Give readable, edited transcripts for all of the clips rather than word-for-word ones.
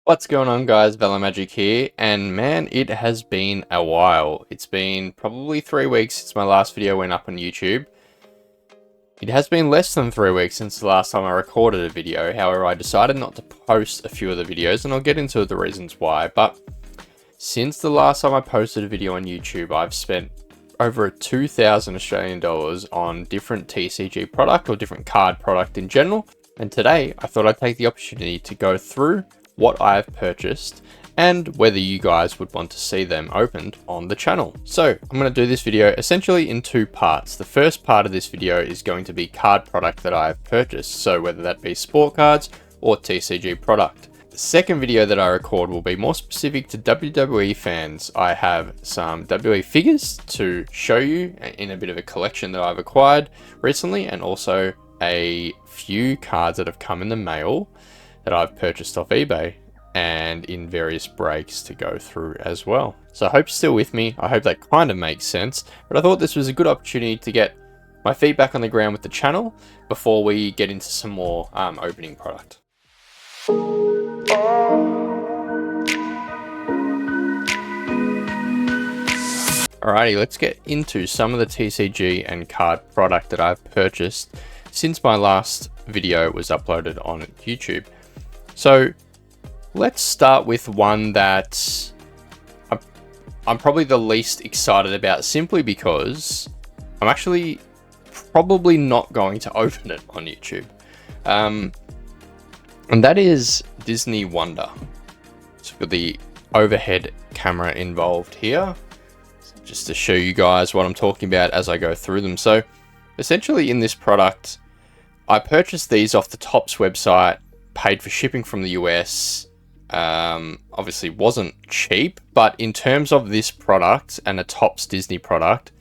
What's going on, guys? Magic here, and man, it has been a while. It's been probably 3 weeks since my last video went up on YouTube. It has been less than 3 weeks since the last time I recorded a video. However, I decided not to post a few of the videos, and I'll get into the reasons why. But since the last time I posted a video on YouTube, I've spent over 2,000 Australian dollars on different TCG product or different card product in general. And today, I thought I'd take the opportunity to go through what I've purchased and whether you guys would want to see them opened on the channel. So I'm going to do this video essentially in 2 parts. The first part of this video is going to be card product that I've purchased, so whether that be sport cards or TCG product. The second video that I record will be more specific to WWE fans. I have some WWE figures to show you in a bit of a collection that I've acquired recently, and also a few cards that have come in the mail that I've purchased off eBay and in various breaks to go through as well. So I hope you're still with me. I hope that kind of makes sense, but I thought this was a good opportunity to get my feet back on the ground with the channel before we get into some more opening product. Alrighty, let's get into some of the TCG and card product that I've purchased since my last video was uploaded on YouTube. So let's start with one that I'm probably the least excited about, simply because I'm actually probably not going to open it on YouTube. And that is Disney Wonder. So we've got the overhead camera involved here, just to show you guys what I'm talking about as I go through them. So essentially in this product, I purchased these off the Topps website, paid for shipping from the US. Obviously wasn't cheap, but in terms of this product and a Topps Disney product,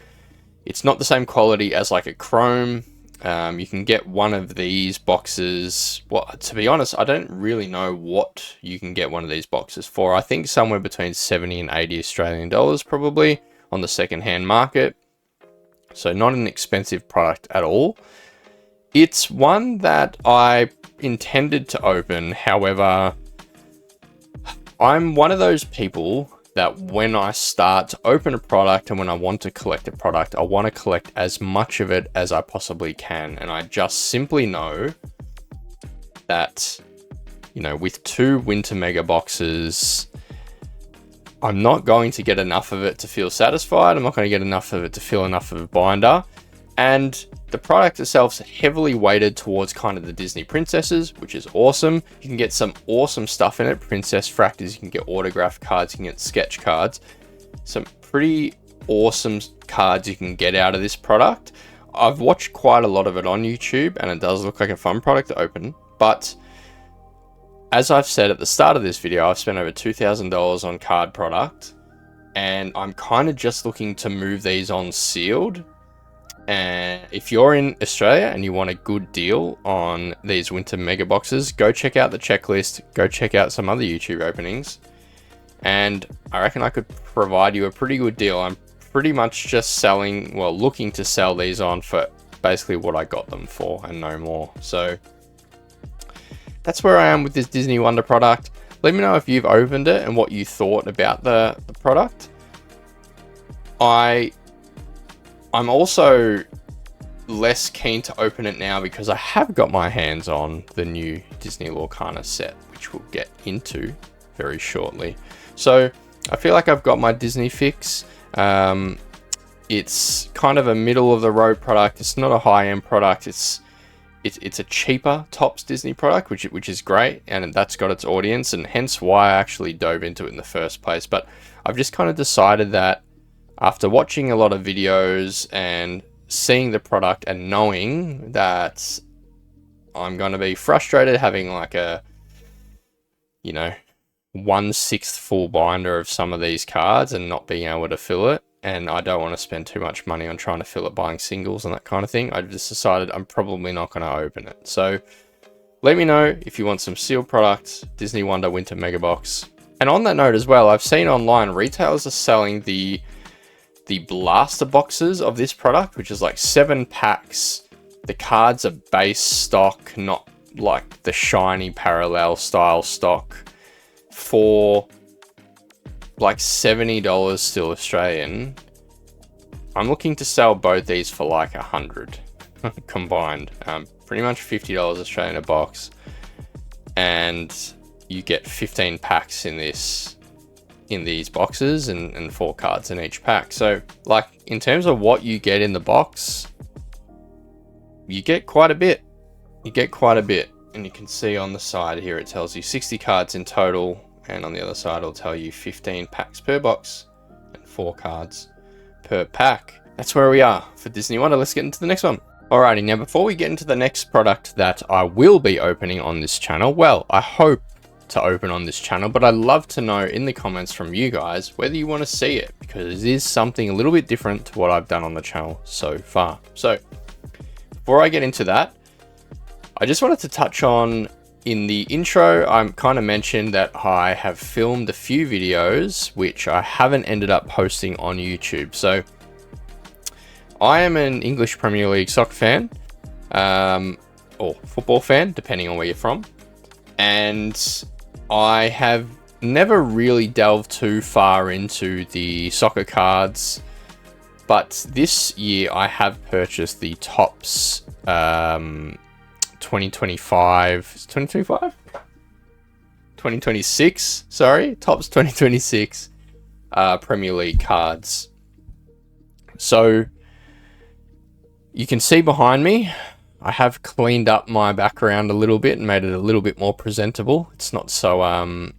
it's not the same quality as like a Chrome. You can get one of these boxes. Well, to be honest, I don't really know what you can get one of these boxes for. I think somewhere between 70 and 80 Australian dollars probably on the secondhand market. So not an expensive product at all. It's one that I intended to open. However, I'm one of those people that when I start to open a product and when I want to collect a product, I want to collect as much of it as I possibly can. And I just simply know that, you know, with 2 winter mega boxes, I'm not going to get enough of it to feel satisfied. I'm not going to get enough of it to feel enough of a binder. And the product itself is heavily weighted towards kind of the Disney princesses, which is awesome. You can get some awesome stuff in it. Princess fractors, you can get autograph cards, you can get sketch cards. Some pretty awesome cards you can get out of this product. I've watched quite a lot of it on YouTube, and it does look like a fun product to open. But as I've said at the start of this video, I've spent over $2,000 on card product, and I'm kind of just looking to move these on sealed. And if you're in Australia and you want a good deal on these winter mega boxes, go check out the checklist, go check out some other YouTube openings, and I reckon I could provide you a pretty good deal. I'm pretty much just selling, well, looking to sell these on for basically what I got them for and no more. So that's where I am with this Disney Wonder product. Let me know if you've opened it and what you thought about the product. I'm also less keen to open it now because I have got my hands on the new Disney Lorcana set, which we'll get into very shortly. So I feel like I've got my Disney fix. It's kind of a middle of the road product. It's not a high-end product. It's a cheaper Topps Disney product, which is great, and that's got its audience, and hence why I actually dove into it in the first place. But I've just kind of decided that after watching a lot of videos and seeing the product and knowing that I'm going to be frustrated having like a, you know, 1/6 full binder of some of these cards and not being able to fill it, and I don't want to spend too much money on trying to fill it buying singles and that kind of thing, I've just decided I'm probably not going to open it. So let me know if you want some sealed products, Disney Wonder Winter Mega Box. And on that note as well, I've seen online retailers are selling the blaster boxes of this product, which is like 7 packs. The cards are base stock, not like the shiny parallel style stock for like $70 still Australian. I'm looking to sell both these for like 100 combined. Pretty much $50 Australian a box, and you get 15 packs in these boxes, and 4 cards in each pack. So like in terms of what you get in the box, you get quite a bit. And you can see on the side here it tells you 60 cards in total, and on the other side it'll tell you 15 packs per box and 4 cards per pack. That's where we are for Disney Wonder. Let's get into the next one. Alrighty, now before we get into the next product that I will be opening on this channel, well, I hope to open on this channel, but I'd love to know in the comments from you guys whether you want to see it, because it is something a little bit different to what I've done on the channel so far. So before I get into that, I just wanted to touch on, in the intro, I kind of mentioned that I have filmed a few videos which I haven't ended up posting on YouTube. So I am an English Premier League soccer fan, or football fan, depending on where you're from. And I have never really delved too far into the soccer cards, but this year I have purchased the Topps 2026, sorry, Topps 2026 Premier League cards. So you can see behind me, I have cleaned up my background a little bit and made it a little bit more presentable. It's not so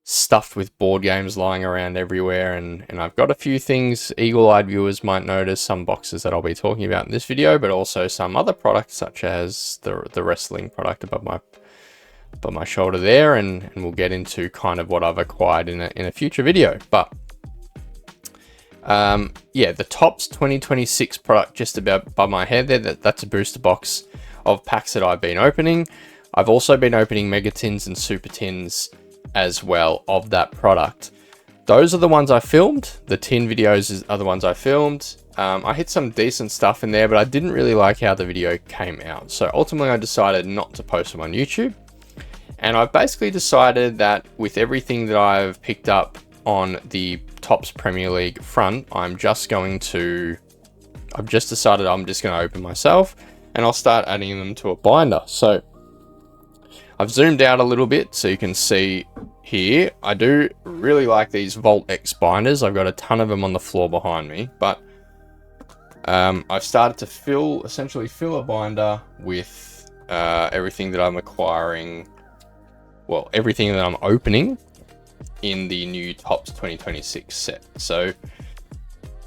stuffed with board games lying around everywhere, and I've got a few things eagle-eyed viewers might notice, some boxes that I'll be talking about in this video, but also some other products such as the wrestling product above my shoulder there, and we'll get into kind of what I've acquired in a future video. But yeah, the Topps 2026 product just about above my head there, that's a booster box of packs that I've been opening. I've also been opening mega tins and super tins as well of that product. Those are the ones I filmed. The tin videos are the ones I filmed. I hit some decent stuff in there, but I didn't really like how the video came out. So ultimately I decided not to post them on YouTube. And I've basically decided that with everything that I've picked up on the Topps Premier League front, I've just decided I'm just going to open myself, and I'll start adding them to a binder. So I've zoomed out a little bit so you can see here. I do really like these Vault X binders. I've got a ton of them on the floor behind me, but I've started to essentially fill a binder with everything that I'm acquiring, well, everything that I'm opening in the new Topps 2026 set. So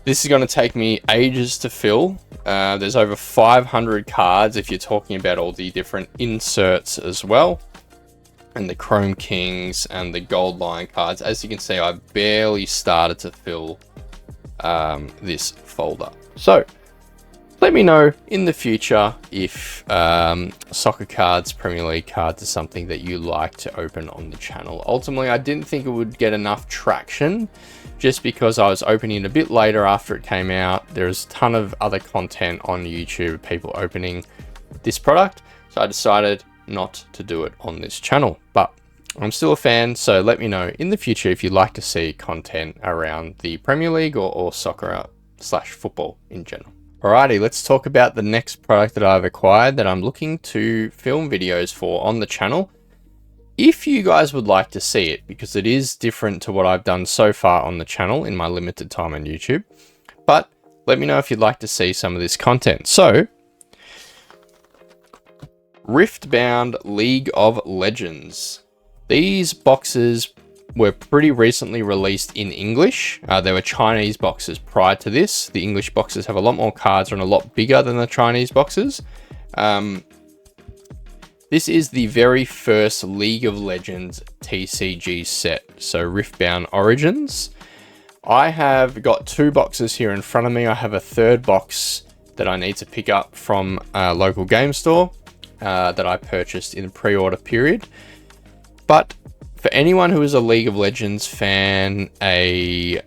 this is going to take me ages to fill. There's over 500 cards if you're talking about all the different inserts as well, and the Chrome Kings and the Gold Lion cards. As you can see, I barely started to fill this folder. So let me know in the future if soccer cards, Premier League cards is something that you like to open on the channel. Ultimately, I didn't think it would get enough traction just because I was opening it a bit later after it came out. There's a ton of other content on YouTube of people opening this product, so I decided not to do it on this channel. But I'm still a fan, so let me know in the future if you'd like to see content around the Premier League or soccer / football in general. Alrighty, let's talk about the next product that I've acquired that I'm looking to film videos for on the channel. If you guys would like to see it, because it is different to what I've done so far on the channel in my limited time on YouTube, but let me know if you'd like to see some of this content. So, Riftbound League of Legends. These boxes were pretty recently released in English. There were Chinese boxes prior to this. The English boxes have a lot more cards and a lot bigger than the Chinese boxes. This is the very first League of Legends TCG set, so Riftbound Origins. I have got 2 boxes here in front of me. I have a third box that I need to pick up from a local game store that I purchased in the pre-order period. But for anyone who is a League of Legends fan, a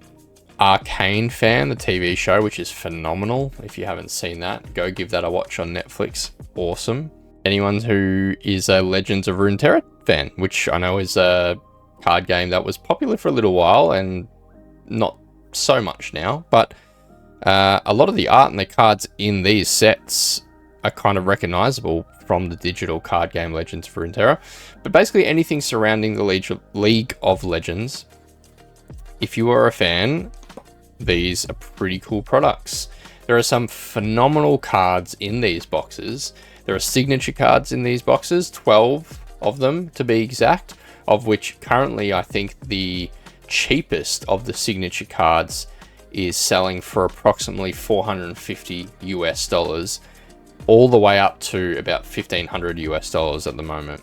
Arcane fan, the TV show, which is phenomenal. If you haven't seen that, go give that a watch on Netflix. Awesome. Anyone who is a Legends of Runeterra fan, which I know is card game that was popular for a little while and not so much now, but a lot of the art and the cards in these sets are kind of recognizable from the digital card game Legends of Runeterra. But basically anything surrounding the League of Legends, if you are a fan, these are pretty cool products. There are some phenomenal cards in these boxes. There are signature cards in these boxes, 12 of them to be exact, of which currently I think the cheapest of the signature cards is selling for approximately $450 US, all the way up to about $1,500 US at the moment.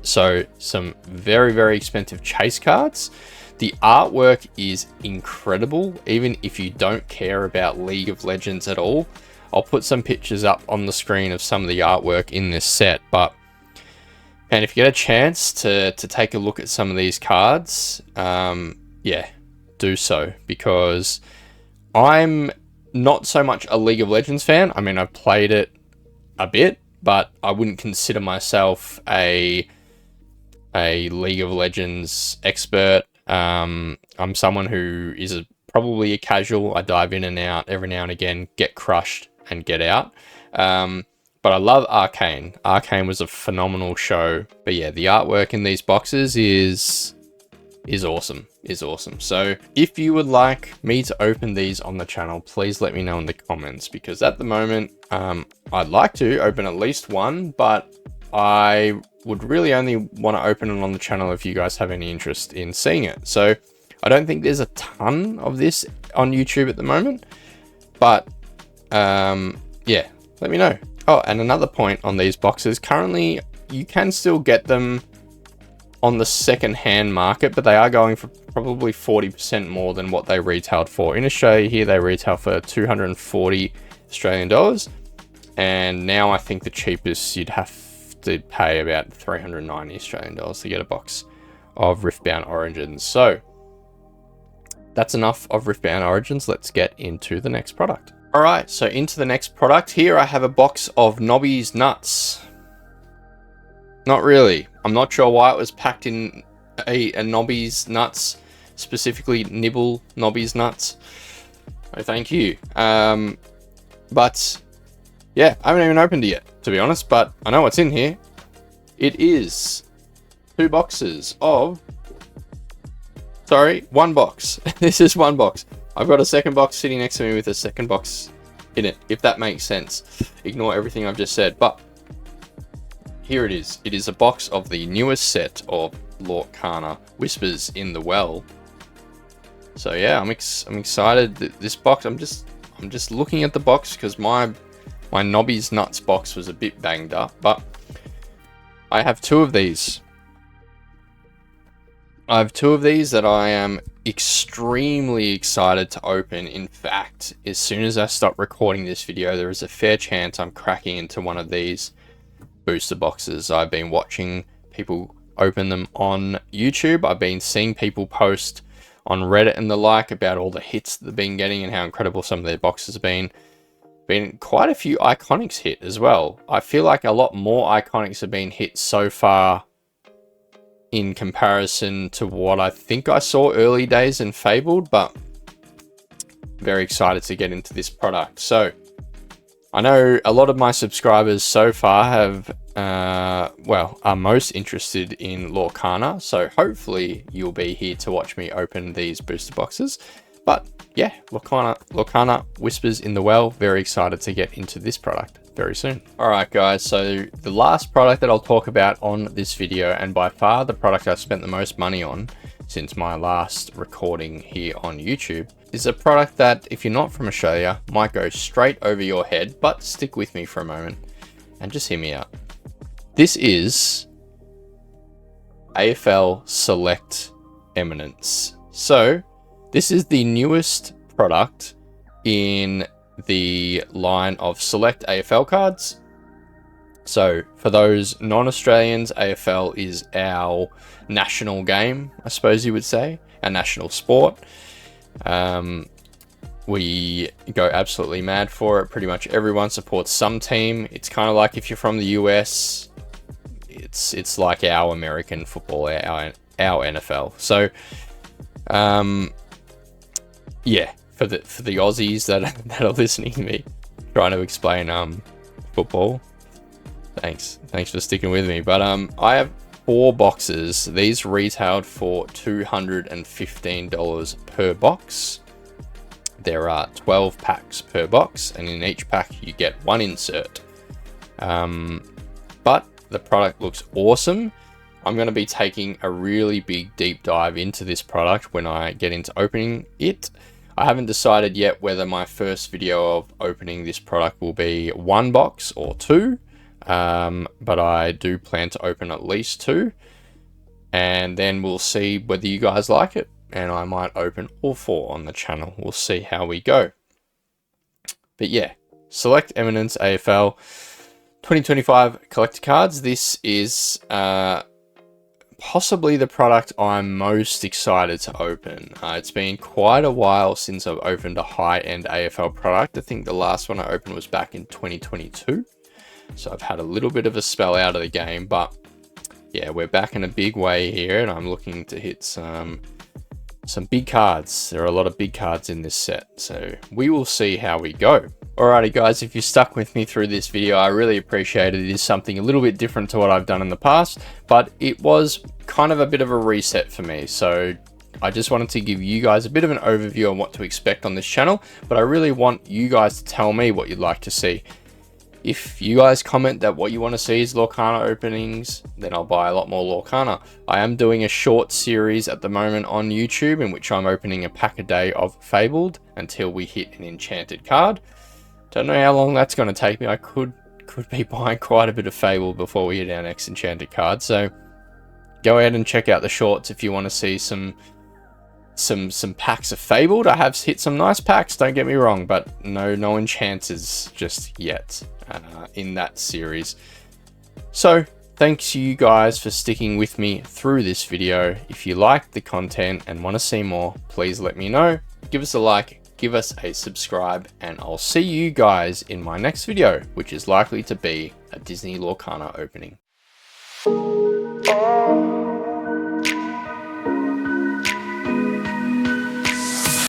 So some very, very expensive chase cards. The artwork is incredible, even if you don't care about League of Legends at all. I'll put some pictures up on the screen of some of the artwork in this set, and if you get a chance to take a look at some of these cards, yeah, do so, because I'm not so much a League of Legends fan. I mean, I've played it a bit, but I wouldn't consider myself a League of Legends expert. I'm someone who is probably a casual. I dive in and out every now and again, get crushed and get out. But I love Arcane. Arcane was a phenomenal show. But yeah, the artwork in these boxes is awesome. So if you would like me to open these on the channel, please let me know in the comments, because at the moment, I'd like to open at least one, but I would really only want to open it on the channel if you guys have any interest in seeing it. So I don't think there's a ton of this on YouTube at the moment, but yeah, let me know. Oh, and another point on these boxes, currently you can still get them on the second-hand market, but they are going for probably 40% more than what they retailed for. In Australia here, they retail for 240 Australian dollars, and now I think the cheapest you'd have to pay about 390 Australian dollars to get a box of Riftbound Origins. So that's enough of Riftbound Origins. Let's get into the next product. All right, so into the next product. Here I have a box of Nobbys Nuts. Not really. I'm not sure why it was packed in a Nobbys Nuts, specifically Nibble Nobbys Nuts. Oh, thank you. But yeah, I haven't even opened it yet, to be honest, but I know what's in here. It is 2 boxes of... Sorry, 1 box. This is 1 box. I've got a second box sitting next to me with a second box in it, if that makes sense. Ignore everything I've just said, but here it is. It is a box of the newest set of Lorcana, Whispers in the Well. So yeah, I'm excited that this box. I'm just looking at the box because my Nobbys Nuts box was a bit banged up, but I have 2 of these. I have 2 of these that I am extremely excited to open. In fact, as soon as I stop recording this video, there is a fair chance I'm cracking into one of these booster boxes. I've been watching people open them on YouTube. I've been seeing people post on Reddit and the like about all the hits that they've been getting and how incredible some of their boxes have been. Been quite a few Iconics hit as well. I feel like a lot more Iconics have been hit so far in comparison to what I think I saw early days in Fabled, but very excited to get into this product. So I know a lot of my subscribers so far have, well, are most interested in Lorcana, so hopefully you'll be here to watch me open these booster boxes. But yeah, Lorcana Whispers in the Well, very excited to get into this product very soon. All right, guys, so the last product that I'll talk about on this video, and by far the product I've spent the most money on since my last recording here on YouTube, is a product that, if you're not from Australia, might go straight over your head, but stick with me for a moment and just hear me out. This is AFL Select Eminence. So this is the newest product in the line of Select AFL cards. So for those non-Australians, AFL is our national game, I suppose you would say, our national sport. We go absolutely mad for it. Pretty much everyone supports some team. It's kind of like if you're from the US, It's like our American football, our NFL. So yeah, for the Aussies that are listening to me trying to explain football, thanks for sticking with me. But I have 4 boxes. These retailed for $215 per box. There are 12 packs per box, and in each pack you get 1 insert. But the product looks awesome. I'm going to be taking a really big deep dive into this product when I get into opening it. I haven't decided yet whether my first video of opening this product will be 1 box or 2, but I do plan to open at least 2, and then we'll see whether you guys like it, and I might open all 4 on the channel. We'll see how we go. But yeah, Select Eminence AFL 2025 collector cards. This is possibly the product I'm most excited to open. It's been quite a while since I've opened a high-end AFL product. I think the last one I opened was back in 2022. So I've had a little bit of a spell out of the game, but yeah, we're back in a big way here, and I'm looking to hit some big cards. There are a lot of big cards in this set, so we will see how we go. Alrighty guys, if you stuck with me through this video, I really appreciate it. It is something a little bit different to what I've done in the past, but it was kind of a bit of a reset for me. So I just wanted to give you guys a bit of an overview on what to expect on this channel, but I really want you guys to tell me what you'd like to see. If you guys comment that what you want to see is Lorcana openings, then I'll buy a lot more Lorcana. I am doing a short series at the moment on YouTube in which I'm opening a pack a day of Fabled until we hit an enchanted card. Don't know how long that's going to take me. I could be buying quite a bit of Fabled before we hit our next enchanted card. So go ahead and check out the shorts if you want to see some packs of Fabled. I have hit some nice packs, don't get me wrong, but no enchanters just yet in that series. So thanks you guys for sticking with me through this video. If you liked the content and want to see more, please let me know. Give us a like, give us a subscribe, and I'll see you guys in my next video, which is likely to be a Disney Lorcana opening.